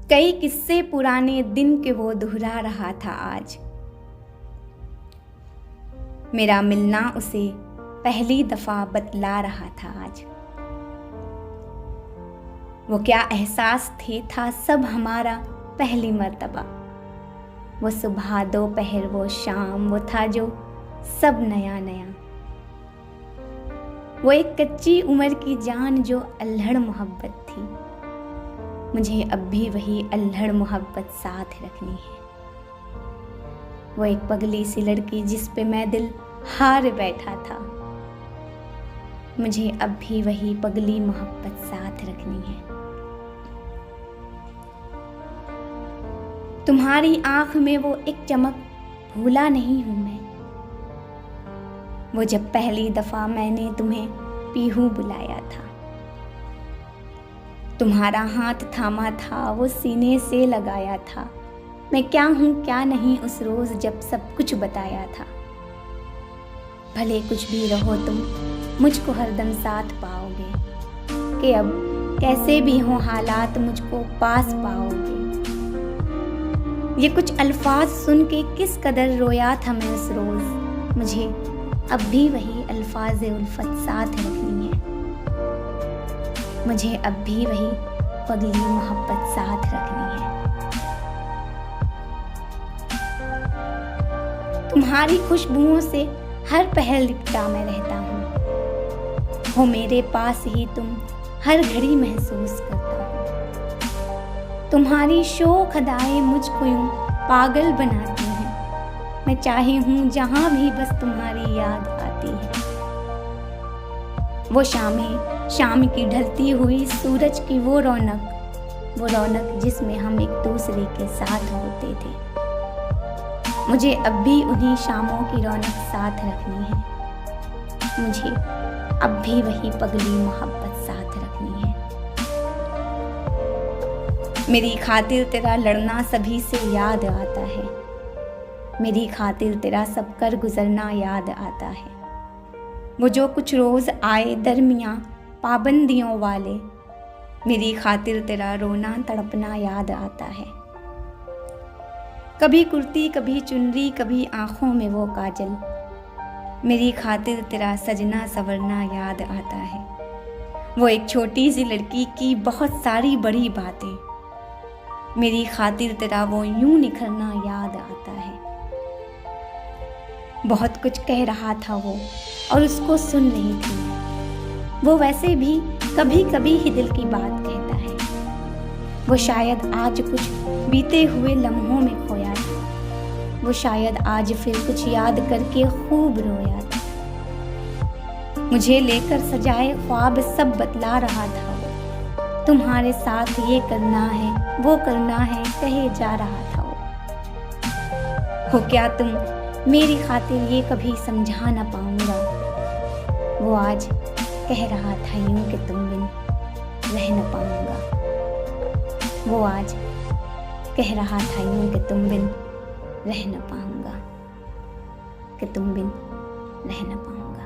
कई किस्से पुराने दिन के वो दोहरा रहा था आज। मेरा मिलना उसे पहली दफा बतला रहा था आज। वो क्या एहसास था सब हमारा पहली मर्तबा। वो सुबह दोपहर वो शाम वो था जो सब नया नया। वो एक कच्ची उम्र की जान जो अल्हड़ मोहब्बत थी। मुझे अब भी वही अल्हड़ मोहब्बत साथ रखनी है। वो एक पगली सी लड़की जिस पे मैं दिल हार बैठा था। मुझे अब भी वही पगली मोहब्बत साथ रखनी है। तुम्हारी आंख में वो एक चमक भूला नहीं हूं मैं। वो जब पहली दफा मैंने तुम्हें पीहू बुलाया था। तुम्हारा हाथ थामा था वो सीने से लगाया था। मैं क्या हूं क्या नहीं उस रोज जब सब कुछ बताया था। भले कुछ भी रहो तुम मुझको हरदम साथ पाओगे कि अब कैसे भी हो हालात मुझको पास पाओगे। ये कुछ अल्फाज सुन के किस कदर रोया था मैं उस रोज। मुझे अब भी वही अल्फाज उल्फत साथ रखनी है। मुझे अब भी वही पगली मोहब्बत साथ रखनी है। तुम्हारी खुशबुओं से हर पहर लिपटा मैं रहता हूँ। हो मेरे पास ही तुम हर घड़ी महसूस करता हूँ। तुम्हारी शोख अदाएं मुझको यूं पागल बनाती हैं। मैं चाही हूँ जहाँ भी बस तुम्हारी याद आती है। वो शाम की ढलती हुई सूरज की वो रौनक जिसमें हम एक दूसरे के साथ होते थे। मुझे अब भी उन्हीं शामों की रौनक साथ रखनी है। मुझे अब भी वही पगली मोहब्बत साथ रखनी है। मेरी खातिर तेरा लड़ना सभी से याद आता है। मेरी खातिर तेरा सब कर गुजरना याद आता है। वो जो कुछ रोज आए दरमियां पाबंदियों वाले। मेरी खातिर तेरा रोना तड़पना याद आता है। कभी कुर्ती कभी चुनरी कभी आंखों में वो काजल। मेरी खातिर तेरा सजना सवरना याद आता है। वो एक छोटी सी लड़की की बहुत सारी बड़ी बातें। मेरी खातिर तेरा वो यूं निखरना याद आता है। बहुत कुछ कह रहा था वो और उसको सुन रही थी। वो वैसे भी कभी कभी ही दिल की बात कहता है। वो शायद आज कुछ बीते हुए लम्हों में खोया था। वो शायद आज फिर कुछ याद करके खूब रोया था। मुझे लेकर सजाए ख्वाब सब बतला रहा था वो। तुम्हारे साथ ये करना है वो करना है कहे जा रहा था वो। हो क्या तुम मेरी खातिर ये कभी समझा ना पाऊंगा। वो आज कह रहा था यूं कि तुम बिन रह न पाऊंगा। वो आज कह रहा था यूं कि तुम बिन रह न पाऊंगा, कि तुम बिन रह न पाऊंगा।